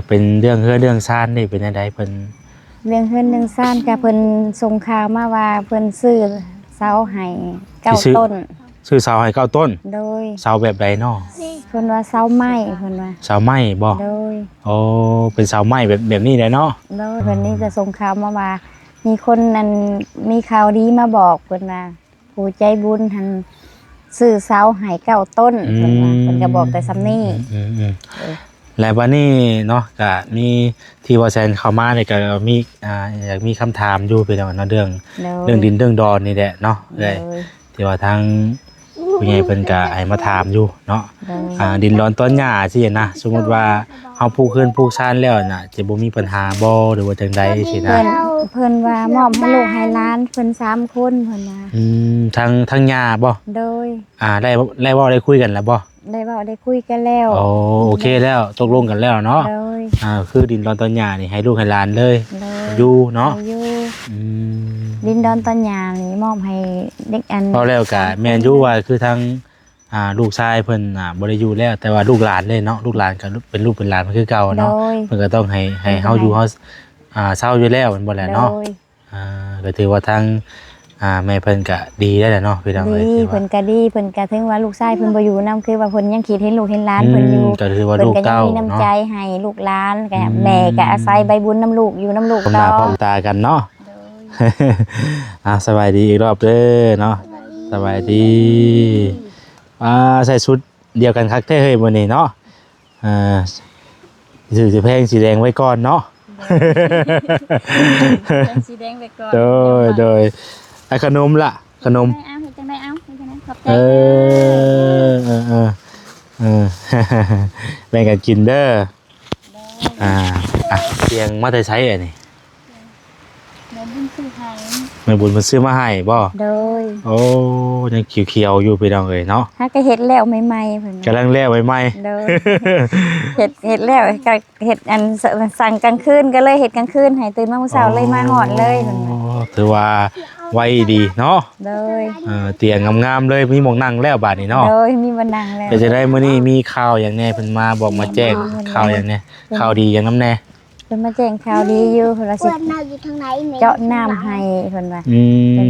เป็นเรื่องเรื่องซ่านนี่เป็นอะไรเพิ่นเรื่องเฮือนเรื่องซ่านกับเพิ่นส่งข่าวมาว่าเพิ่นซื้อเสาให้9 ต้นซื้อเสาให้9 ต้นโดยเสาแบบใดเนาะเพิ่นว่าเสาไม้เพิ่นว่าเสาไม้บ่โดยโอ้เป็นเสาไม้แบบนี้เลยเนาะโดยเพิ่นนี่จะส่งข่าวมาว่ามีคนนั้นมีข่าวดีมาบอกเพิ่นว่าผู้ใจบุญหันซื้อเสาให้9 ต้นเพิ่นว่าเพิ่นก็บอกแต่ซ้ำนี้แล้ววันนี้เนาะก็มีที่ว่าแซนเข้ามาเนี่ยก็มีอยากมีคำถามอยู่เป็นเรื่องดินเรื่องดอนนี่แหละเนาะเลยที่ว่าทางผู้ใหญ่เพิ่นก็ให้มาถามอยู่เนาะดินดอนต้นหญ้าสินะสมมุติว่าเฮาปลูกขึ้นปลูกซ่านแล้วน่ะจะบ่มีปัญหาบ่หรือว่าจังใดสินะเพิ่นว่ามอบให้ลูกให้หลานเพิ่น3 คนเพิ่นว่าทางหญ้าบ่โดยได้เว้าได้คุยกันแล้วบ่ได้เว้าได้คุยกันแล้วโอเคแล้วตกลงกันแล้วเนาะคือดินดอนต้นหญ้านี่ให้ลูกให้หลานเลยอยู่เนาะอยู่ดินดอนต้นหญ้านี่มอบให้เด็กอันพอแล้วก็แม่นอยู่ว่าคือทางลูกชายเพิ่นบ่ได้อยู่แล้วแต่ว่าลูกหลานเลยเนาะลูกหลานก็เป็นลูกเป็นหลานมันคือเก่าเนาะเพิ่นก็ต้องให้เฮาอยู่เฮาเศร้าอยู่แล้วมันบ่แหละเนาะก็ถือว่าทางแม่เพิ่นก็ดีได้แหละเนาะพี่น้องเอ้ยเพิ่นก็ดีเพิ่นก็ถึงว่าลูกชายเพิ่นบ่อยู่นำคือว่าเพิ่นยังคิดเห็นลูกเห็นหลานเพิ่นอยู่ก็ถือว่าลูกเต้าเพิ่นก็มีน้ำใจให้ลูกหลานก็แม่ก็อาศัยใบบุญน้ำลูกอยู่น้ำลูกต่อพร้อมตากันเนาะสบายดีอีกรอบเด้อเนาะสบายดีใส่ชุดเดียวกันคักแท้เฮ้ยมื้อนี้เนาะสิแพงสีแดงไว้ก่อนเนาะสีแดงไว้ก่อนโดยไอ้ขนมล่ะขนมจังได๋เอาขอบใจแบ่งกันกินเด้อเตียงมาแต่ใช้อันนี้แม่บุญซื้อให้แม่บุญมันซื้อมาให้บ่โดยโอ้ยังเขียวๆอยู่พี่น้องเอ้ยเนาะฮะก็เฮ็ดแล้วใหม่ๆเพิ่นกำลังแล้วใหม่ๆโดยเฮ็ดแล้วก็เฮ็ดอันสั่งกลางคืนก็เลยเฮ็ดกลางคืนให้ตื่นมามื้อเช้าเลยมาฮอดเลยเพิ่นถือว่าไวดีเนาะโดยเตียงงามๆเลยมีหม้องนั่งแล้วบาดนี้เนาะโดยมีบ่นั่งแล้วจะได้มื้อนี้มีข่าวอย่างแน่เพิ่นมาบอกมาแจ้งข่าวอย่างแน่ข่าวดีอย่างนำแน่เพิ่นมาแจ้งข่าวดีอยู่เพิ่นว่าสิเจาะน้ำให้เพิ่นว่า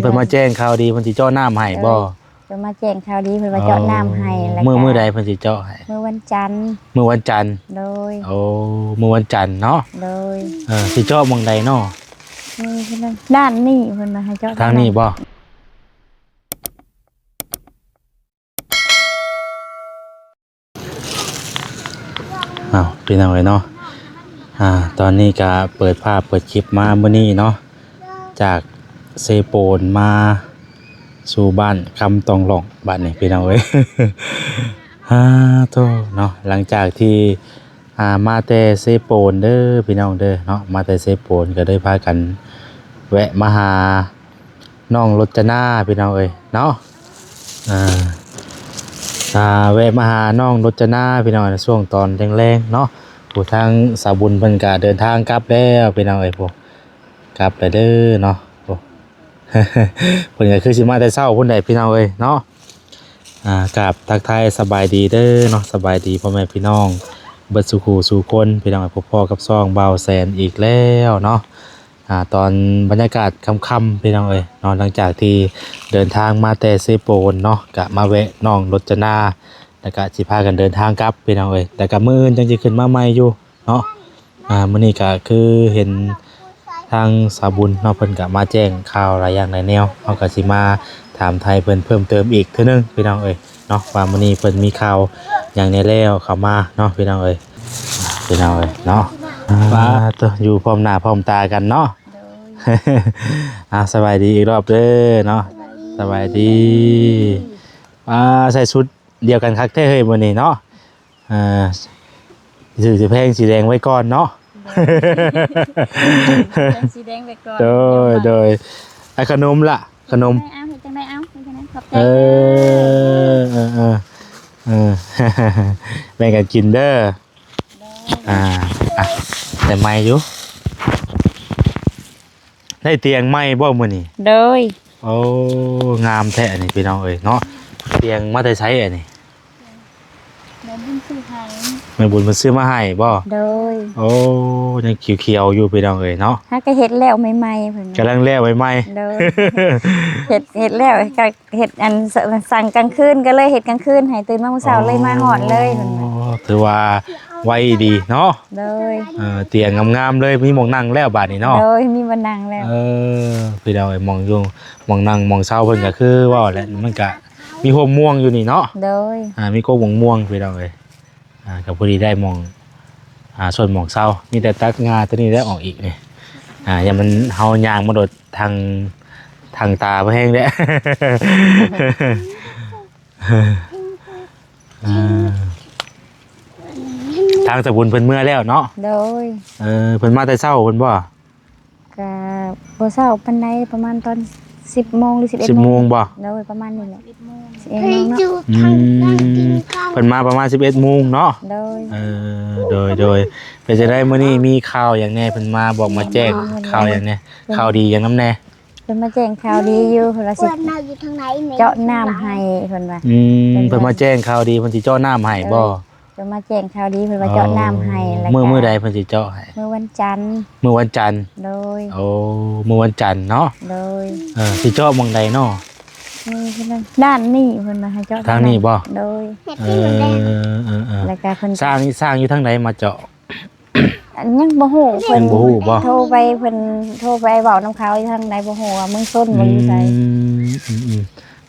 เพิ่นมาแจ้งข่าวดีเพิ่นสิเจาะน้ำให้บ่เพิ่นมาแจ้งข่าวดีเพิ่นว่าเจาะน้ำให้แล้วมื้อใดเพิ่นสิเจาะให้มื้อวันจันทร์โดยโอ้มื้อวันจันทร์เนาะโดยสิเจาะหม้องใดเนาะนี่เพิ่นด้านนี้เพิ่นมาให้เจาะทางนี้บ่พี่น้องเอ้ยเนาะตอนนี้ก็เปิดภาพเปิดคลิปมามื้อนี้เนาะจากเซโปนมาสู่บ้านคำตองหล่องบ้านนี้พี่น้องเอ้ยโตเนาะหลังจากที่มาแต่เซโปนเด้อพี่น้องเด้อเนาะมาแต่เซโปนก็ได้พากันแวะมาหาน้องรจนาพี่น้องเอ้ยเนาะแวะมาหาน้องรจนาพี่น้องในช่วงตอนแรงๆเนาะผู้ทางสาวบุญเพิ่นก็เดินทางกลับแล้วพี่น้องเอ้ยพวกกลับแล้วเด้อเนาะพวกเพิ่นก็คือสิมาแต่เช้าพุ่นใดพี่น้องเอ้ยเนาะกับทักทายสบายดีเด้อเนาะสบายดีพ่อแม่พี่น้องเบิดสุขสู่คนพี่น้องพบพ่อกับซ่องเบาแสนอีกแล้วเนาะตอนบรรยากาศค่ำๆพี่น้องเอ้ยนอนหลังจากที่เดินทางมาแต่เซโปนเนาะก็มาแวะน้องรจนาแล้วก็สิพากันเดินทางกลับพี่น้องเอ้ยแต่ก็มื้ออื่นจังสิขึ้นมาใหม่อยู่เนาะมื้อนี้ก็คือเห็นทางสาวบุญเนาะเพิ่นก็มาแจ้งข่าวหลายอย่างหลายแนวเฮาก็สิมาถามไทยเพิ่นเพิ่มเติมอีกเทื่อนึงพี่น้องเอ้ยเนาะว่ามื้อนี้เพิ่นมีข่าวอย่างแน่แล้วเข้ามาเนาะพี่น้องเอ้ยเนาะว่าตัวอยู่พร้อมหน้าพร้อมตากันเนาะสบายดีอีกรอบเด้อเนาะสบายดีใส่ชุดเดียวกันคักแท้เฮ้ยมื้อนี้เนาะสิแพงสีแดงไว้ก่อนเนาะสีแดงไว้ก่อนโดยไอ้ขนมล่ะขนมจังได๋เอาขอบใจแบ่งกันกินเด้อแต่ไม่อยู่ได้เตียงไม้บ่มื้อนี้โดยโอ้งามแท้นี่พี่น้องเอ้ยเนาะเตียงมาแต่ใช้อันนี้เ แม่บุญซื้อให้ แม่บุญเพิ่นซื้อมาให้บ่ โดย โอ้ยังเขียวๆอยู่พี่น้องเอ้ยเนาะ ถ้าก็เฮ็ดแล้วใหม่ๆเพิ่น กำลังแล้วใหม่ โดย เฮ็ดแล้วก็เฮ็ดอันสั่งกลางคืนก็เลยเฮ็ดกลางคืนให้ตื่นมามื้อเช้าเลยมาฮอดเลยเพิ่นว่า ถือว่าไวดีเนาะ โดย เตียงงามๆเลยมีหม่องนั่งแล้วบาดนี้เนาะ โดยมีบันนังแล้ว พี่น้องเอ้ยหม่องอยู่หม่องนั่งหม่องเช้าเพิ่นก็คือว่าแหละมันก็มีโฮมม่วงอยู่นี่เนาะ โดย มีโกวงม่วงพี่น้องเอ้ยก็พอดีได้หม่องส่วนหม่องเช้ามีแต่ตักงาตัวนี้ได้ออกอีกนี่อย่ามันเฮาย่างมาโดดทางตาบ่แห้งเด้ ทางสบุญเพิ่นเมื่อแล้วเนาะ โดย เพิ่นมาแต่เช้าเพิ่นบ่ ก็บ่เช้าปานใดประมาณตอน10 โมงหรือ 11 10 โมงบ่ โดยประมาณนี้แหละ11 โมง ให้ เนาะ อยู่ทางด้านกินข้าว เพิ่นมาประมาณ 11 โมงเนาะ โดย โดยเป็นจะได้มื้อนี้มีข่าวอย่างแน่เพิ่นมาบอกมาแจ้งข่าวอย่างแน่ข่าวดีอย่างนำแน่ เพิ่นมาแจ้งข่าวดีอยู่เพิ่นว่าสิ เพื่อนเราอยู่ทางไหนแม่ เจาะน้ำให้เพิ่นว่า เพิ่นมาแจ้งข่าวดีเพิ่นสิเจาะน้ำให้บ่ เพิ่นมาแจ้งข่าวดีเพิ่นว่าเจาะน้ำให้แล้วก็ มื้อใดเพิ่นสิเจาะให้ มื้อวันจันทร์ มื้อวันจันทร์ โดย โอ้มื้อวันจันทร์เนาะ โดย สิเจาะหม่องใดเนาะ นี่เพิ่นว่าด้านนี้เพิ่นมาให้เจาะ ทางนี้บ่ โดย เห็ดที่มันแดง แล้วก็เพิ่น สร้างอยู่ทางใดมาเจาะ อันยังบ่ฮู้เพิ่น ยังบ่ฮู้บ่ โทรไปเพิ่นโทรไปเว้านำเขาอยู่ทางใดบ่ฮู้ว่าเมืองชนบ่อยู่ไส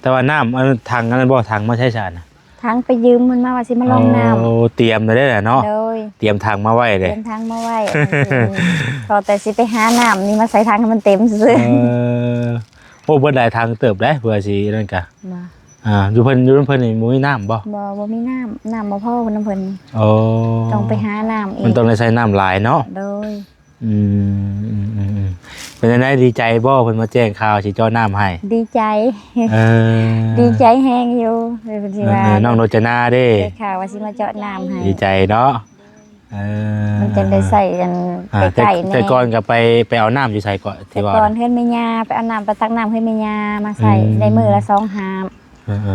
แต่ว่าน้ำทางนั้นบ่ทางมาใช้ชานะ ทางไปยืมมันมาว่าสิมาลองน้ำ โอ้เตรียมไว้ได้แหละเนาะ โดย เตรียมทางมาไว้เลย เดินทางมาไว้ พอแต่สิไปหาน้ำนี่มาใส่ทางให้มันเต็มซื่อ โอ้เบิ่นได้ทางเติบได้เพื่อสินั่นกะ ๆบ่ อยู่เพิ่นนี่บ่มีน้ำบ่ บ่มีน้ำบ่พอเพิ่นนำเพิ่น โอ้ ต้องไปหาน้ำอี มัน ก ต้องได้ใช้น้ำหลายเนาะ โดย อืมเป็นจังได๋ดีใจบ่เพิ่นมาแจ้งข่าวสิเจ้าน้ำให้ ดีใจ เออ ดีใจแฮงอยู่เพิ่นสิว่า น้องโรจนาเด้ ได้ข่าวว่าสิมาเจาะน้ำให้ ดีใจเนาะมันจะได้ใส่กัน แต่ ใกล้ๆแน่ แต่ก่อนก็ไปเอาน้ำอยู่ไสก่อน แต่ ที่ว่า ก่อนเฮือนแม่ย่าไปเอาน้ำไปตักน้ำให้แม่ย่ามาใส่ อืม ได้มื้อละ2หาบ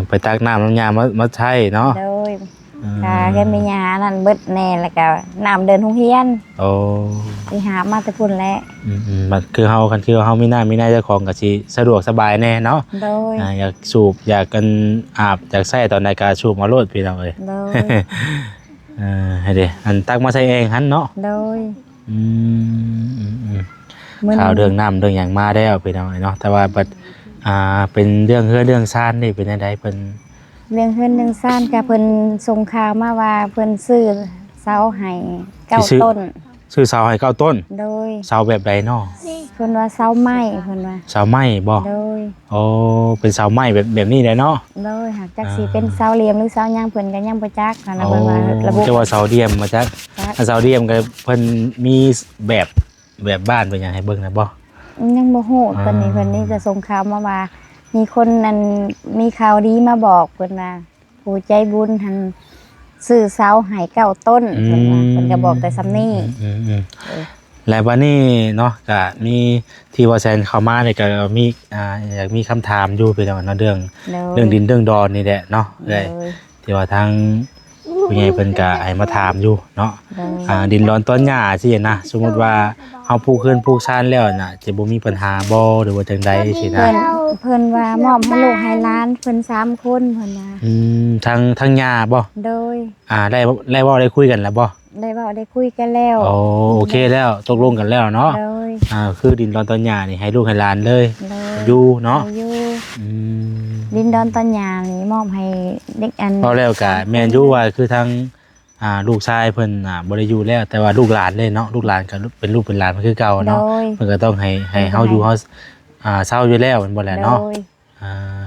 ไปตักน้ำยามาใช้เนาะ โดยกาเฮือนแม่ย่านั่นเบิดแน่แล้วก็น้ำเดินโรงเรียน โอ้ สิหามาแต่พุ่นแหละ มันคือเฮาคันคือเฮามีหน้าเจ้าของก็สิสะดวกสบายแน่เนาะ โดย อยากสูบอยากกันอาบอยากใช้ตอนใดก็สูบมาโลดพี่น้องเอ้ย โดย ให้เด้อันตักมาใช้เองหั่นเนาะ โดย อืม มื้อ ข่าว นี้ เรื่องน้ำเรื่องหยังมาแล้วพี่น้องเอ้ยเนาะแต่ว่าบัดเป็นเรื่องเรื่องซ่านนี่เป็นจังไดเพิ่น เรื่องเฮือนเรื่องซ่านก็เพิ่นส่งข่าวมาว่าเพิ่นซื้อเสาให้9 ต้น ซื้อเสาให้9ต้น โดย เสาแบบใดเนาะ เพิ่นว่าเสาไม้เพิ่นว่า เสาไม้บ่ โดย โอ้เป็นเสาไม้แบบนี้เลยเนาะ โดยหากจักสิเป็นเสาเหลี่ยมหรือเสาหยังเพิ่นก็ยังบ่จักค่ะนะเพิ่นว่าระบุ จะว่าเสาเดียมมาจาก จัก เสาเดียมก็เพิ่นมีแบบบ้านเป็นหยังให้เบิ่งนะบ่ ยังบ่ฮู้ตอนนี้เพิ่นนี่จะส่งข่าวมาว่า มีคนนั้นมีข่าวดีมาบอกเพิ่นว่าผู้ใจบุญหันซื้อเสาให้9 ต้นเพิ่นว่าเพิ่นก็บอกแต่ซ้ำนี้ แล้วบัดนี้เนาะก็มีที่ว่าแซนเข้ามานี่ก็มีอยากมีคำถามอยู่พี่น้องเนาะเรื่องดินเรื่องดอนนี่แหละเนาะ โดย ที่ว่าทางผู้ใหญ่เพิ่นก็ให้มาถามอยู่เนาะ โดย ดินร้อนต้นหญ้าสินะสมมุติว่าเฮาปลูกขึ้นปลูกซ่านแล้วน่ะจะบ่มีปัญหาบ่หรือว่าจังใดสินะ เพิ่นว่ามอบให้ลูกให้หล้านเพิ่น3 คนเพิ่นว่า ทางหญ้าบ่ โดย ได้เว้าได้คุยกันแล้วบ่ ได้เว้าได้คุยกันแล้ว โอเคแล้วตกลงกันแล้วเนาะ โดย คือดินร้อนต้นหญ้านี่ให้ลูกให้หลานเลย โดย อยู่เนาะ อยู่ อืม ดินดอนตอนยางนี่มอบให้เด็กอัน พอแล้วก็แม่นอยู่ว่าคือทางลูกชายเพิ่นบ่ได้อยู่แล้ว แต่ว่าลูกหลานเลยเนาะลูกหลานก็เป็นลูกเป็นหลานมันคือเก่า โด เนาะ ย เพิ่นก็ต้องให้เฮาอยู่เฮาเศร้าอยู่แล้วแม่นบ่แหละ โด เนาะ ย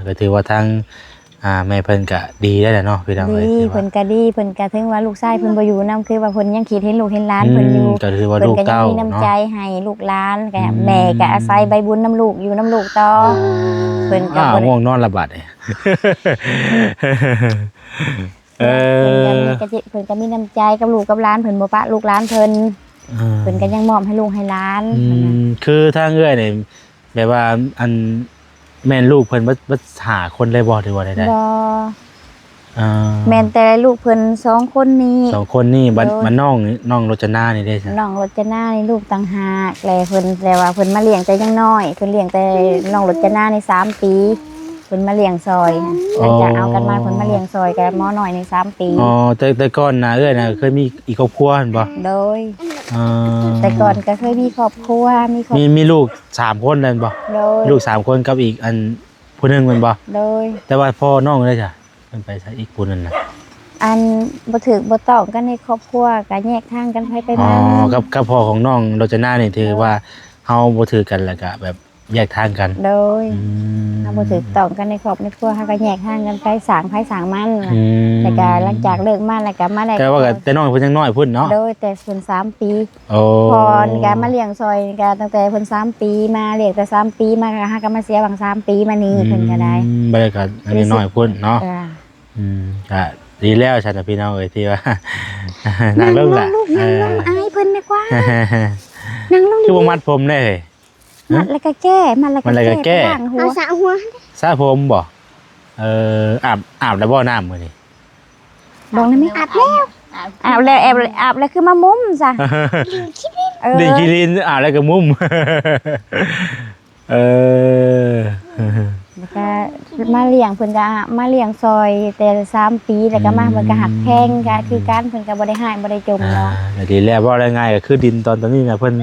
ก็ถือว่าทางแม่เพิ่นก็ดีได้แหละเนาะพี่น้องเอ้ย ดี ถือว่า เพิ่นก็ดีเพิ่นก็ถึงว่าลูกชายเพิ่นบ่อยู่นํคือว่าเพิ่นยังคิดเห็นลูกเห็นหลานเพิ่นอยู่ ก็ถือว่า เพิ่น ลูก ก็ยัง เต้า มีน้ำใจ เนาะ ให้ลูกหลานก็แม่ก็อาศัยใบบุญน้ำลูกอยู่น้ำลูกต่อ เพิ่นก็บ่ได้ ง่วงนอนละบาดเนี่ย เพิ่นก็มีน้ำใจกับลูกกับหลานเพิ่นบ่ปะลูกหลานเพิ่นเพิ่นก็ยังมอบให้ลูกให้หลาน คือทางเอื้อยเนี่ยแบบว่าอันแม่นลูกเพิ่นบ่หาคนเลยบ่หรือว่าใด บ่ อ่า แม่นแต่ลูกเพิ่น2คนนี้ สองคนนี่บัด โดย มันน้องรจนานี่ได้จ้ะ น้องรจนานี่ลูกต่างหากแลเพิ่นแต่ว่าเพิ่นมาเลี้ยงแต่ยังน้อยเพิ่นเลี้ยงแต่น้องรจนาใน3ปีเพิ่นมาเลี้ยงซอยหลังจากเอากันมาเพิ่นมาเลี้ยงซอยกับหมอน้อยใน3ปี อ๋อแต่ก่อนนะนะเคยมีอีกครอบครัวเห็นบ่ โดย อ่า แต่ก่อนก็เคยมีครอบครัวมีครอบ มีลูก3คนเลยบ่ โดย ลูก3คนกับอีกอันผู้หนึงแม่นบ่ โดย แต่ว่าพ่อน้องได้จ้ะมันไปใช้อีกผู้นึงน่ะ อันบ่ถึกบ่ต้องกันในครอบครัวก็แยกทางกันไป อ๋อ มา กับพ่อของน้องรจนานี่ถือว่าเฮาบ่ถือกันแล้วก็แบบแยกทางกัน โดย อืม ถ้าบ่ถึกต้องกันในครอบในครัวเฮาก็แยกทางกันไปสร้างไผสร้างมัน อืม แล้วก็หลังจากเลิกมาแล้วก็มาได้ แต่ว่าก็แต่น้องเพิ่นยังน้อยพุ่นเนาะ โดยแต่เพิ่น3ปี โอ้ พอนี่ก็มาเลี้ยงซอยนี่ก็ตั้งแต่เพิ่น3ปีมาเลี้ยงแต่3ปีมาก็หาก็มาเสียบาง3ปีมานี่เพิ่นก็ได้ บรรยากาศอันนี้น้อยพุ่นเนาะ จ้ะ ก็ดีแล้วฉันนะพี่น้องเอ้ยที่ว่า นั่งลงล่ะ ลูกนั่งลงอายเพิ่นดีกว่านั่งลง คือบ่มัดผมได้เฮ้ย มัดแล้วก็แก้มัดแล้ว มัดแล้วก็ ก็ แก้ แก้ไปล้างหัว เอาสระหัว สระผมบ่อาบแล้วบ่น้ำมื้อนี้ บอกได้ไหม อาบแล้ว อาบแล้วอาบแล้วคือมามุมซะเออ ดินกิรินอาบแล้วก็มุม เออ แล้วก็มาเลี้ยงเพิ่นก็มาเลี้ยงซอยแต่3ปีแล้วก็มาเพิ่นก็หักแพงก็คือการเพิ่นก็บ่ได้หายบ่ได้จมเนาะ ดีแล้วบ่ได้ง่ายก็คือดินตอนนี้น่ะเพิ่น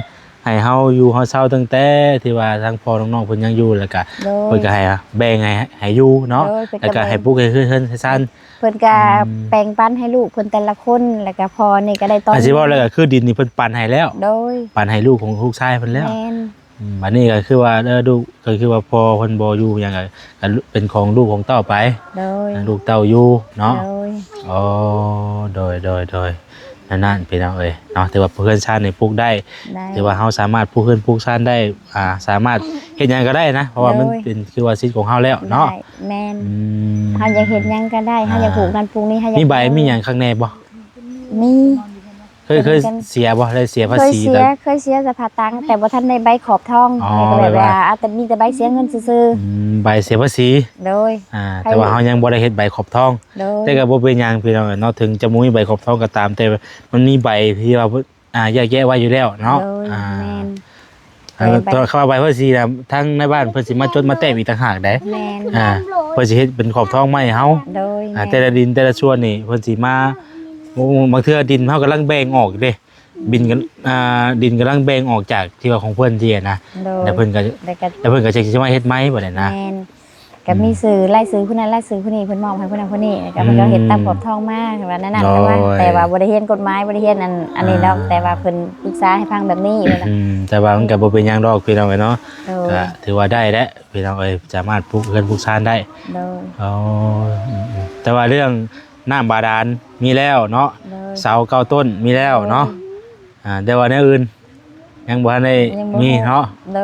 ให้เฮาอยู่เฮาเช่าตั้งแต่ที่ว่าทางพ่อน้องๆเพิ่นยังอยู่แล้วก็ โด เพิ่ ย นก็ให้แบ่งให้อยู่เนาะ โดยเพิ่นก็ แล้วก็ให้ปลูกให้ขึ้นให้ซั่น เพิ่นก็แปลงปันให้ลูกเพิ่นแต่ละคนแล้วก็พอนี่ก็ได้ตอน อาชีพว่าแล้วก็คือดินนี่เพิ่นปันให้แล้ว โดย ปันให้ลูกของลูกชายเพิ่นแล้ว แม่น บัดนี้ก็คือว่าลูกก็คือว่าพอเพิ่นบ่อยู่หยังก็เป็นของลูกของเต้าไป โดย ลูกเต้าอยู่เนาะ โดย อ๋อโดยนั่นพี่น้องเอ้ยเนาะถือว่าเพื่อนชาตินี่ปลูกได้ ได้ ถือว่าเฮาสามารถปลูกเพื่อนปลูกชาติได้สามารถเฮ็ดหยังก็ได้นะเพราะว่ามัน โดย เป็นคือว่าสิทธิ์ของเฮาแล้วเนาะ ได้แม่น อืม เฮาอยากเฮ็ดหยังก็ได้เฮาอยากปลูกนั่นปลูกนี่เฮาอยาก มีใบมีหยังข้างในบ่ มี เคยเสียบ่ได้เสียภา เคย ษี เสียเคยเสียสภาตังค์แต่บ่ทันได้ใบขอบทอง อ๋อ ก็แบบ แบบว่า ว่าแต่มีแต่ใบเสียเงินซื่อ ใบเสียภาษี ๆโดย แต่ว่าเฮายังบ่ได้เฮ็ดใบขอบทอง โดย แต่ก็บ่เป็นหยังพี่น้องเนาะถึงจะบ่มีใบขอบทองก็ตามแต่มันมีใบที่ว่าแยกแยะไว้อยู่แล้วเนาะ โดยแม่น ตัวเข้าใบเพิ่นสินะทั้งในบ้านเพิ่นสิมาจดมาแต้มอีกต่างหากได้ แม่น เพิ่นสิเฮ็ดเป็นขอบทองไม้ให้เฮา โดย แต่ละดินแต่ละส่วนนี่เพิ่นสิมาบางเทื่อดินเฮากำลังแบ่งออกเด้บินกันดินกำลังแบ่งออกจากที่ว่าของเพิ่นที่นะ โดย แล้วเพิ่นก็ แล้วก็ แล้วเพิ่นก็สิมาเฮ็ดไม้บ่ได้นะ แม่นก็มีสื่อไล่สื่อผู้นั้นไล่สื่อผู้นี้เพิ่นมอบให้ผู้นั้นผู้นี้แล้วก็เพิ่นก็เฮ็ดตามขอบทองมาว่านั่นน่ะแต่ว่าบ่ได้เรียนกฎหมายบ่ได้เรียนอันนี้ดอกแต่ว่าเพิ่นปรึกษาให้ฟังแบบนี้ว่า แต่ว่ามันก็บ่เป็นหยังดอกพี่น้องเอ้ยเนาะ โดย ก็ถือว่าได้แล้วพี่น้องเอ้ยสามารถปลูกเรือนปลูกชานได้ โดย อ๋อแต่ว่าเรื่องน้ำบาดาลมีแล้วเนาะ โดย เสาเก้าต้นมีแล้วเนาะแต่ว่าในอื่นยังบ่ทันได้ ยังบ่ มีเนาะ โด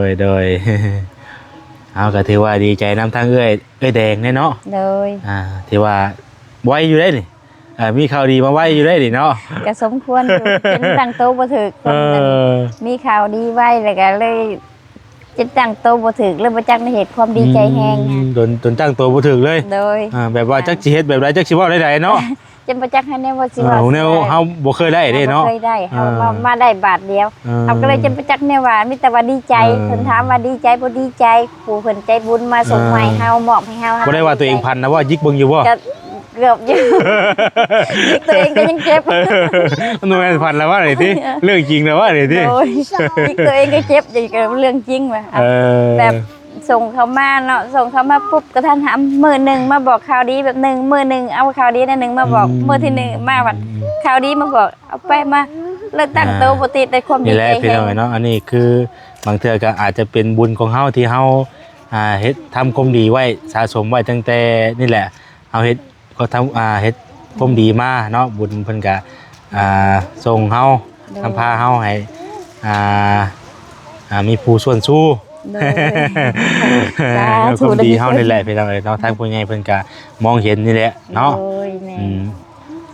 ย โดย เอาก็ถือว่าดีใจนำทางเอ้ยแดงแน่เนาะ โดย ถือว่าไว้อยู่ได้นี่มีข่าวดีมาไว้อยู่ได้นี่เนาะ ก็สมควรอยู่เป็นตั้งโตบ่ถึกคนนั้นมีข่าวดีไว้แล้วก็เลยจะตั้งโตบ่ถึกเลยบ่จักในเหตุความดีใจแฮงค่ะ โดนตั้งตัวบ่ถึกเลย โดย แบบว่าจักสิเฮ็ดแบบไรจักสิเว้าได้ๆเนาะ จนบ่จักให้แน่ว่าสิว่า แนวเฮาบ่เคยได้เด้เนาะ เคยได้เฮามาได้บาทเดียวเฮาก็เลยจนบ่จักแน่ว่ามีแต่ว่าดีใจเพิ่นถามว่าดีใจบ่ดีใจผู้เพิ่นใจบุญมาส่งให้เฮามอบให้เฮา บ่ได้ว่าตัวเองพันนะว่ายิกเบิ่งอยู่บ่ ก็เกือบอยู่ยิกตัวเองก็ยังเจ็บ มันบ่แม่นพันแล้วว่าได้ติเรื่องจริงแล้วว่าได้ติ โอ้ยยิกตัวเองก็เจ็บอยู่กับเรื่องจริงว่ะ แบบส่งเขามาเนาะส่งเขามาปุ๊บก็ท่านถามมือหนึ่งมาบอกข่าวดีแบบหนึ่งมือหนึ่งเอาข่าวดีนั่นหนึ่งมาบอกมือที่หนึ่งมาวัดข่าวดีมาบอกเอาไปมาเลิกตั้งโตปกติได้ความดี นี่แห ใจ ละพี่น้องเนาะอันนี้คือบางเทื่อก็อาจจะเป็นบุญของเฮาที่เฮาเฮ็ดทำความดีไว้สะสมไว้ตั้งแต่นี่แหละเฮาเฮ็ดก็ทำเฮ็ดความดีมาเนาะบุญเพิ่นก็ส่งเฮานำพาเฮาให้มีผู้ส่วนสู้ โดย ความดีเฮานี่แหละพี่น้องเอ้ยเนาะทางผู้ใหญ่เพิ่นก็มองเห็นนี่แหละเนาะ โดยแม่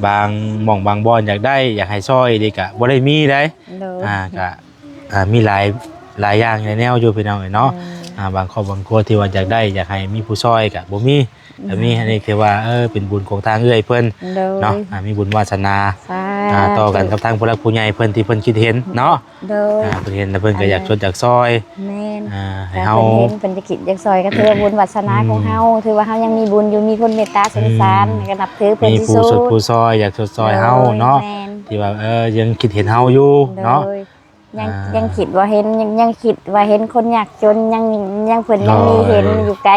บางหม่องบางบ่อนอยากได้อยากให้ซอยดีก็บ่ได้มีได้ โดย ก็มีหลายอย่างในแนวอยู่พี่น้องเอ้ยเนาะบางครอบครัวที่ว่าอยากได้อยากให้มีผู้ซอยก็บ่มี แต่มีอันนี้คือว่าเป็นบุญของทางเอื้อยเพิ่น โดย เนาะมีบุญวาสนา สา ต่อกันกับทางผู้หลักผู้ใหญ่เพิ่นที่เพิ่นคิดเห็นเนาะ โดย เพิ่นเห็นแล้วเพิ่นก็อยากชดอยากซอย แม่น ให้ แต่ เฮา เพิ่นเห็นเพิ่นจะคิดอยากซอยก็ถือว่าบุญวาสนาของเฮาถือว่าเฮายังมีบุญอยู่มีคนเมตตาสงสารก็นับถือเพิ่น มี ที่ ผู้ สุ สุ ด ดผู้ซอยอยากชดซอยเฮาเนาะ แม่น ที่ว่ายังคิดเห็นเฮาอยู่เนาะ โดยยัง อ่ายั ยังคิดว่าเห็นยังคิดว่าเห็นคนยากจนยังเพิ่นยังมี โดย เห็นอยู่ไ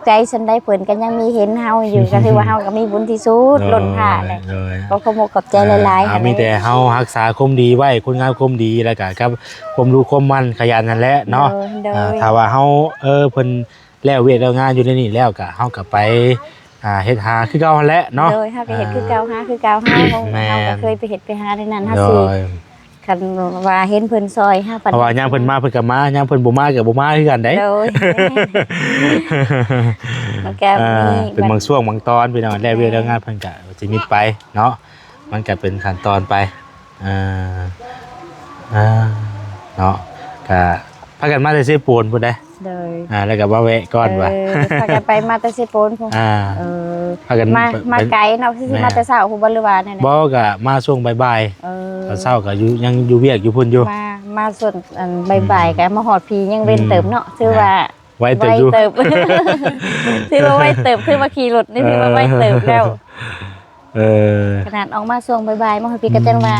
กลสันใดเพิ่นก็ยังมีเห็นเฮาอยู่ก็ถือว่าเฮาก็มีบุญที่สุดล้นค่าเลย เลย ก็ขอบอกขอบใจหลายๆหั่น มีแต่ แหละ เฮารักษาความดีไว้คุณงามความดีแล้วก็กับความรู้ความมั่นขยันนั่นแหละเนาะ โดย ถ้าว่าเฮาเพิ่นแล้วเวียกแล้วงานอยู่ในนี่แล้วก็เฮาก็ไปเฮ็ดหาคือเก่าหั่นแหละเนาะ โดยเฮาก็เฮ็ดคือเก่าหาคือเก่าเฮา แม่น เฮาก็เคยไปเฮ็ดไปหาในนั้นเฮา โด สิ ย คันว่าเห็นเพิ่นซอยเฮาปาน เพราะว่ายามเพิ่นมาเพิ่นก็มายามเพิ่นบ่มาก็บ่มาคือกันเด้ โดยมันก็มี เป็นบางช่วงบางตอนพี่น้องแล้วเวียกแล้วงานเพิ่นก็สิมีไปเนาะมันก็เป็นขั้นตอนไปเนาะก็พากันมาแต่เซโปนพุ่นเด้ โดย แล้วก็มาแวะก่อนว่า พากันไปมาแต่เซโปนพุ่นเออ พากัน มาไกลเนาะสิมาแต่เช้าพุ่นบ่หรือว่าแน่ บ่ก็มาช่วงบ่าย เออ ๆตอนเช้าก็อยู่ยังอยู่เวียกอยู่พุ่นอยู่ มาส่วนอันบ่ายๆก็มาฮอดพียังเว้นเติมเนาะถือว่า ไว้เติบอยู่ เติบ ถือว่าไว้เติบถือว่าขี่รถนี่ถือว่าไว้เติบแล้ว เออ ขนาดออกมาช่วงบ่ายๆมาฮอดพีก็จังว่า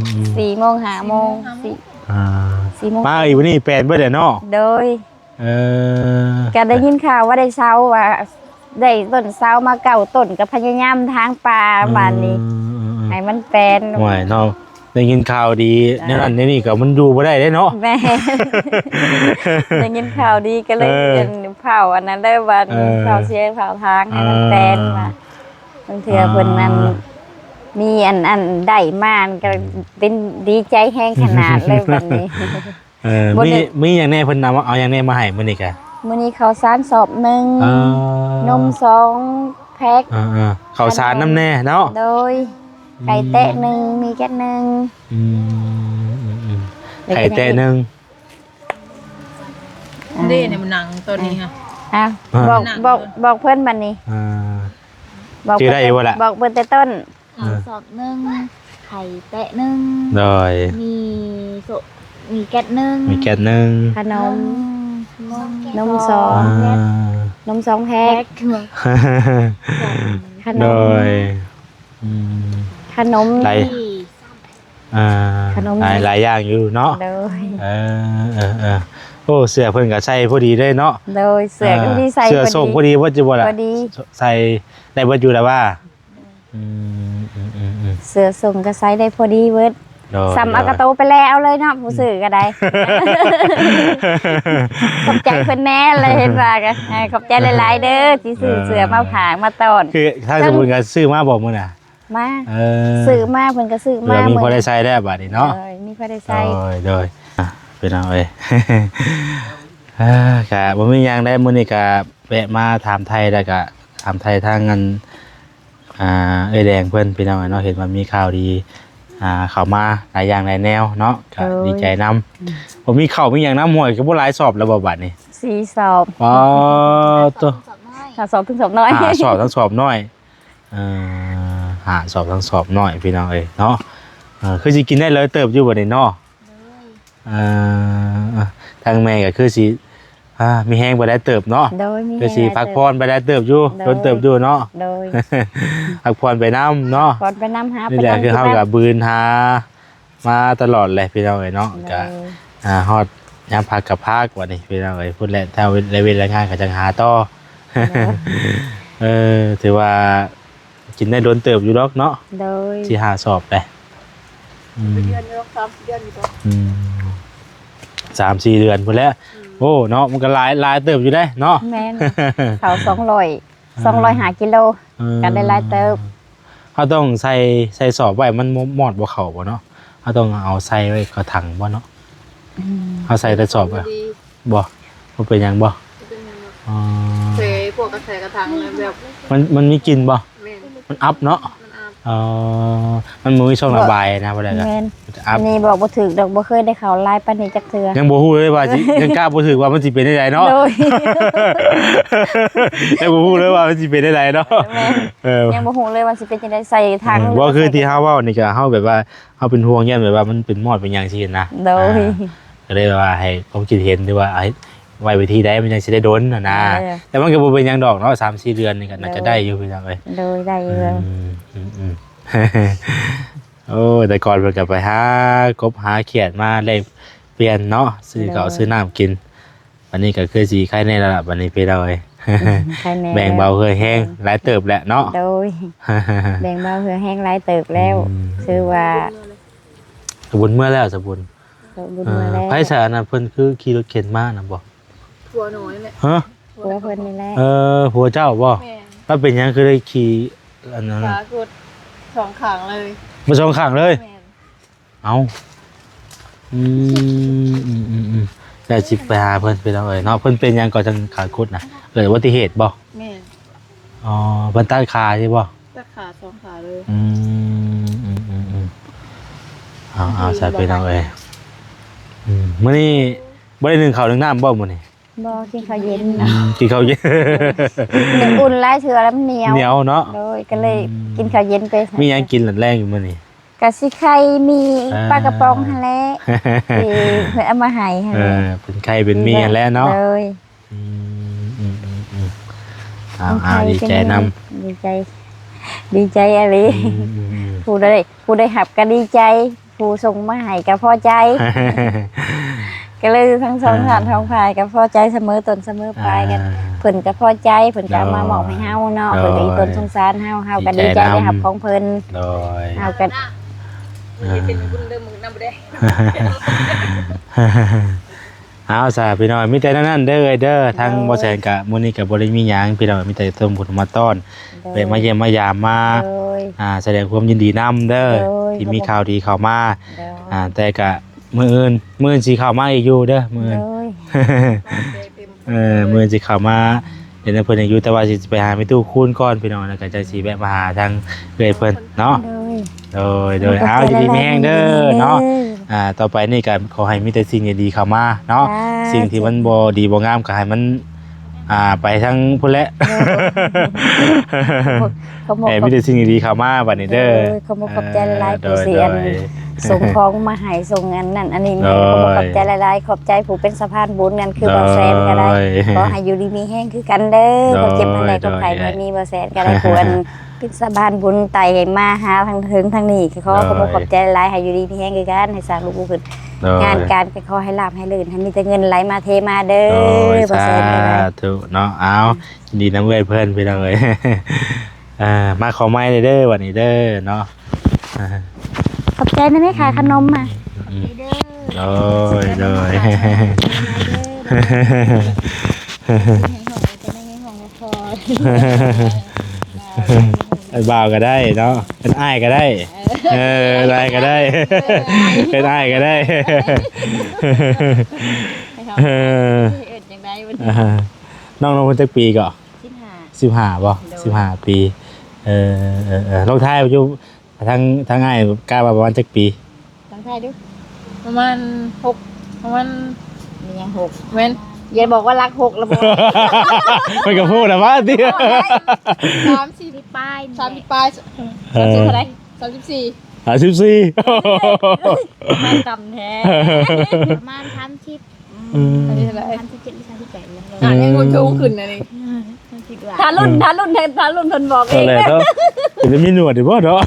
4 โมง 5 โมง 4 โมง มาอีกวันนี้แปลนเบิดเนาะ โดย เออ ก็ได้ยินข่าวว่าได้เช้าว่าได้ต้นเช้ามาเก่าต้นก็พยายามทางป่าบ้านนี้ให้มันแปลน ห่วยเนาะได้ยินข่าวดีในนั้นในนี่ก็มันอยู่บ่ได้เด้เนาะ แม่ ได้ยินข่าวดีก็เลย เออ เป็นเผาอันนั้นได้วัน เออ เผาเชียร์เผาทางให้มันแปลนมาบางเทื่อเพิ่นนั้นมีอันได้มาก็เป็นดีใจแห้งขนาดเลยบัดนี้ บ่ มี ได้ มีอย่างแน่เพิ่นเอาอย่างแน่มาให้มื้อนี้กะ มื้อนี้ข้าวสารสอบหนึ่งนม2 แพ็ค ข้าวสารน้ำแน่เนาะ โดยไก่แตะหนึ่งมีแก๊สหนึ่ง ไข่แต่หนึง นี่เนี่ยมันหนังตัวนี้ค่ะ อ่ะ อ่า บอกเพื่อนบันนี้ บอก ชื่อได้อยู่บ่ล่ะ บอกเพื่อนแต่ต้น ข้าวสอบหนึ่งไข่แตะหนึ่ง โดย มีโซมีแก๊สหนึ่ง มีแก๊สหนึง ขนม นม ส ส อ อง อ่าน ม2 แพ็คขน โด ม ยอืม ขนม ไร ที่ ขนม หลายอย่างอยู่เนาะ โดย โอ้เสื้อเพิ่นก็ใส่พอดีเลยเนาะ โดยเสือก็ดีใส่ เสื้อส่งพอดีว่าจะบ่ล่ะ พอดี ใส่ได้เบิดอยู่แล้วว่า เสือส่งก็ใส่ได้พอดีเวิร์ด โดย ซ้ำเอากระโตไปแล้วเลยเนาะผู้สื่อก็ได้ ขอบใจเพิ่นแน่เลยเห็นว่ากันขอบใจหลายๆเด้อที่ซื้อเสือมาผางมาตอน คือถ้าสมมุติก็ซื้อมาบอกมื้อน่ะ มา เอ ซื้อมาเพิ่นก็ซื้อ เผื่ มา อมีพอได้ใช้ได้บัดนี้เนาะ มีพอได้ โด ใช้ ยเป็นเอาเอ้ย ก็บ่มีหยังได้มื้อนี้ก็แวะมาถามไทยแล้วก็ถามไทยทางเงินเอ้ยแดงเพิ่นพี่น้องเนาะเห็นว่ามีข่าวดีเข้ามาหลายอย่างหลายแนวเนาะก็ดีใจนำผมมีข้าวมีหยังนำหวยก็บ่หลายสอบแล้วบ่บัดนี้ 4 สอบ อ๋อตัว สอบน้อย ถ้าสอบถึงสอบน้อย หาสอบทั้งสอบน้อยหาสอบทั้งสอบน้อยพี่น้องเอ้ยเนาะคือสิกินได้เลยเติบอยู่บ่นี่เนาะทางแม่ก็คือสิมีแห้งบ่ได้เติบเนาะ โดยมี คือสิพักผ่อนไปได้เติบอยู่โดนเติบอยู่เนาะ โดย พักผ่อนไปน้ำเนาะ ก่อนไปนำหา นี่แหละคือเฮากับบืนหามาตลอดเลยพี่น้องเอ้ยเนาะก็ฮอดยามพักกับพักว่านี่พี่น้องเอ้ยพูดแล้วถ้าเวลางานก็จังหาต่อ ถือว่ากินได้โดนเติบอยู่ดอกเนาะ โดย ที่หาสอบเลย3-4 เดือนพุ่นแล้วโอ้เนาะมันก็หลายเติบอยู่ได้เนาะ แม่นเขา200หากิโลก็ได้หลายเติบ เขาต้องใส่สอบไว้มันหมอดบ่เข้าบ่เนาะเขาต้องเอาใส่ไว้กระถังบ่เนาะเขาใส่แต่สอบไว้บ่บ่เป็นหยังบ่อ๋อ เสพวกกระแสกระทังเลยแบบ มันมีกลิ่นบ่ แม่น มันอัพเนาะ มันอาบ อ๋อมันบ่มีช่องระบายนะบ่ได้ก็ แม่น อั อั พ นนี้บอกบ่ถูกดอกบ่เคยได้เข้าไลน์ปานนี้จักเทื่อ ยังบ่ฮู้เลยว่าสิยังกล้าบ่ถือว่ามันสิเป็นได้ไดเนาะ โดย ยังบ่ฮู้เลยว่ามันสิเป็นได้ไดเนาะ แม่น เออ ยังบ่ฮู้เลยว่าสิเป็นจังได๋ใส่ทาง บ่คือที่เฮาเว้านี่ก็เฮาแบบว่าเฮาเป็นห่วงแย่แบบว่ามันเป็นมอดเป็นหยังซี่นะ โดย ก็เลยว่าให้ความคิดเห็นด้วยว่าไว้วิธีใดมันยังสิได้โดนน่ะนะ เออ แต่มันก็บ่เป็นหยังดอกเนาะ3-4 เดือนนี่ก็น่าจะได้อยู่พี่น้องเอ้ย โดยได้อยู่แล้ว อืม โอ้แต่ก่อนเพิ่นก็ไปหากบหาเขียดมาเลยเปลี่ยนเนาะซื้อข้าวซื้อน้ำกินวันนี้ก็คือสิไข่แน่แล้วล่ะวันนี้พี่เราเอ้ย ใครแน่ แบ่งเบาเคยแห้งหลายเติบแหละเนาะ โดยแบ่งเบาเหือแห้งหลายเติบแล้วคือว่า สมบุญเมื่อแล้วสมบุญ บุญมาแล้ว ไผสารน่ะเพิ่นคือขี่รถเข็นมาน่ะบ่ ผัวน้อยแหละ ฮะ ผัวเพิ่นนี่แหละ หัวเจ้าบ่ แม่น ว่าเป็นหยังคือได้ขี่อันนั้น ขน่ะากดสองขางเลย มาสองข้างเลย แม่น เอาแต่สิไปหาเพิ่นไปแล้วเอ้ยเนาะเพิ่นเป็นหยังก่อนจังขาคุดน่ะเกิดอุบัติเหตุบ่ แม่น อ๋อเพิ่นตัดขาใช่บ่ ตัดขาสองขาเลย เอาใส่ไปน้องเอ้ยมื้อนี้บ่ได้นึ่งข้าวนึ่งน้ำบ่มื้อนี้ บ่กินข้าวเย็น กินข้าวเย็น เดี๋ยวอุ่นหลายเทื่อแล้วมันเหนียว เหนียวเนาะ โดยก็เลยกินข้าวเย็นไป มีหยังกินหลังแรงอยู่มื้อนี้ กะสิไข่มีปลากระป๋องหั่นแหละที่เพิ่นเอามาให้หั่นแหละ เป็นไข่เป็นมีอันแล้วเนาะ เลย เอาดีใจนำ ดีใจ ดีใจอะไรผู้ได้หับก็ดีใจ ผู้ส่งมาให้ก็พอใจ ก็เลยทั้งสองท่านท้องพายก็พอใจเสมอต้นเสมอปลายกันเพิ่นก็พอใจเพิ่นก็เอามามอบให้เฮาเนาะเพิ่นก็อีต้นสงสารเฮาก็ดีใจได้หับของเพิ่น โดย เฮาก็ เป็นบุญเดิมมือน้ำบ่ได้ เอาซะพี่น้อยมีแต่นั้นเด้อเด้อทั้งบ่แซนกะมื้อนี้ก็บ่ได้มีหยังพี่น้อยมีแต่ส่งผลมาต้อนไปมาเยี่ยมมายามมา โดย แสดงความยินดีนำเด้อ โดย ที่มีข่าวดีเข้ามา โดย แต่ก็มื้ออื่นสิเข้ามาอีกอยู่เด้อมื้อ โด อื่น ย มื้ออื่นสิเข้ามาเดี๋ยวเพิ่นยังอยู่แต่ว่าสิไปหาแม่ตู้คูณก่อนพี่น้องแล้วก็จะสิแวะมาหาทางเอื้อยเพิ่นเนาะ โดยเอาอยู่ดีมีแฮงเด้อเนาะต่อไปนี่ก็ขอให้มีแต่สิ่งดีๆเข้ามาเนาะสิ่งที่มันบ่ดีบ่งามก็ให้มันไปทางพุ่นแหละ เขาบอก มีแต่สิ่งดีๆเข้ามาบัดนี้เด้อ เขาบอกขอบใจหลายๆผู้เสียนส่งของมาให้ส่งอันนั้นอันนี้ โด เขาบอก ย ขอบใจหลายๆขอบใจผู้เป็นสะพานบุญนั่นคือบ่แซนก็ได้ โดย ขอให้อยู่ดีมีแห้งคือกันเด้อ โดย เขาเจ็บทางใดก็ไข่ไม่มีบ่แซนก็ได้ควรเป็นสะพานบุญไต่มาหาทางถึงทางนี้ขอเขาบอกขอบใจหลายๆให้อยู่ดีมีแห้งคือกันให้สร้างลูกผู้ขึ้น โดย งานการก็ขอให้ลาภให้ลื่นให้มีแต่เงินไหลมาเทมาเด้ โดย อบ่ สา แซนก็ได้ ธุเนาะเอายินดีน้ำเว้ยเพิ่นพี่น้องเอ้ย มาขอไม้เด้อวันนี้เด้อเนาะ ขอบใจนะแม่ค่ะขนมมา โดยโดย ไอ้บ่าวก็ได้เนาะเป็นอ้ายก็ได้ได้ก็ได้ เป็นอ้ายก็ได้ อย่างไรวัน น้องคนจักปีก่อ ที่หา 15บ่15ปีลงท้ายอยู่ทางง่ายกล้าว่าประมาณจักปี ลองทายดู ประมาณประมาณ มียังหก แม่น อย่าบอกว่ารักหกระบบ มันก็พูดนะว่าติ 30 ที่ป้าย 30ปลาย30เท่าไหร่34 34 มันต่ำแท้ประมาณ30 อันนี้เท่าไหร่ 37 38เลย ยังคงสูงขึ้นนะนี่ ทารุ่นเพิ่นบอกเอ ตัว ง แรกเนาะจะมีหนวดดิบ่เนาะ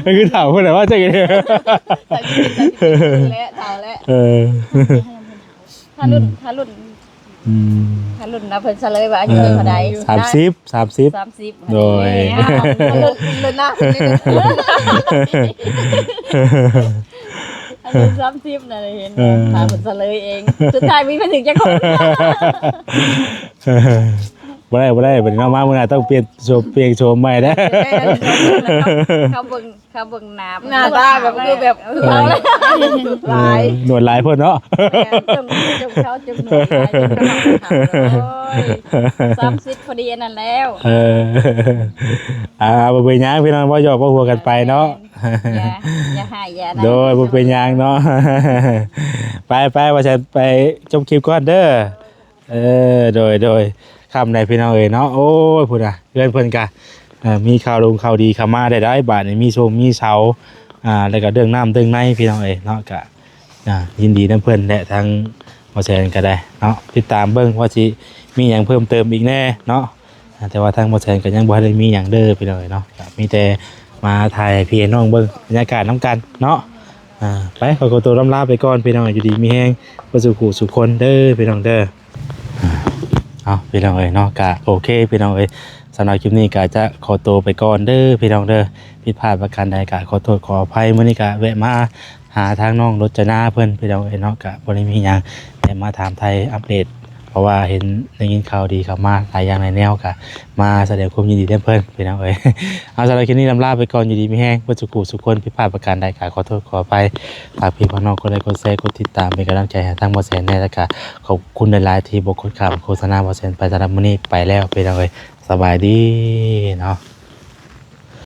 มันคือถามคนไหนว่าจะไง และเท่าและ ทารุ่นนะเพิ่นเฉลยว่าอายุเท่าใด 30โดย รุ่นหน้า อายุ30น่ะเห็นถามเพิ่นเฉลยเองสุดท้ายมีมาถึงจักคน บ่ได้บัดนี้เนาะมามื้อหน้าต้องเปลี่ยนโฉมใหม่เด้อ เขาเบิ่งหน้า หน้าตาแบบคือแบบเอาเลยหลาย หนวดหลายเพิ่นเนาะ จงเขาจงหน่วยหลายจงเขาโอ้ย30พอดีอันนั้นแล้ว บ่เป็นหยังพี่น้องบ่หยอกบ่หัวกันไปเนาะ อย่าหายอย่า โดยบ่เป็นหยังเนาะ ไปว่าจะไปชมคลิปก่อนเด้อโดยคำใดพี่น้องเอ้ยเนาะโอ้ยพุ่นน่ะเพิ่นกะมีข่าวข่าวดีเข้ามาได้บาดนี้มีชมมีเสาแล้วก็เรื่องน้ำเรื่องในพี่น้องเอ้ยเนาะก็ยินดีนำเพิ่นและทางบ่แซนก็ได้เนาะติดตามเบิ่งว่าสิมีหยังเพิ่มเติมอีกแน่เนาะแต่ว่าทางบ่แซนก็ยังบ่ได้มีหยังเด้อพี่น้องเอ้ยเนาะก็มีแต่มาถ่ายให้พี่น้องเบิ่งบรรยากาศนํกันเนาะไปขอตัวลาไปก่อนพี่น้องอยู่ดีมีแฮงบ่สุขสุขคนเด้อพี่น้องเด้อเอาพี่น้องเอ้ยเนาะก็โอเคพี่น้องเอ้ยสำหรับคลิปนี้ก็จะขอตัวไปก่อนเด้อพี่น้องเด้อผิดพลาดประการใดก็ขอโทษขออภัยมื้อนี้ก็แวะมาหาทางน้องรจนาเพิ่นพี่น้องเอ้ยเนาะก็บ่ได้มีหยังแต่มาถามไทยอัปเดตเพราะว่าเห็นได้ยินข่าวดีเข้ามาหลายอย่างหลายแนวก็มาแสดงความยินดีด้วยเพิ่นพี่น้องเอ้ย เอาสำหรับคลิปนี้ลาไปก่อนอยู่ดีมีแฮงบ่สุขสุขคนผิดพลาดประการใดก็ขอโทษขออภัยฝากพี่พี่น้องกดไลค์กดแชร์กดติดตามเป็นกำลังใจให้ทางบ่แสนแน่แล้วก็ขอบคุณหลายๆที่บ่กดข้ามโฆษณาบ่แสนไปสำหรับมื้อนี้ไปแล้วพี่น้องเอ้ยสบายดีเนาะ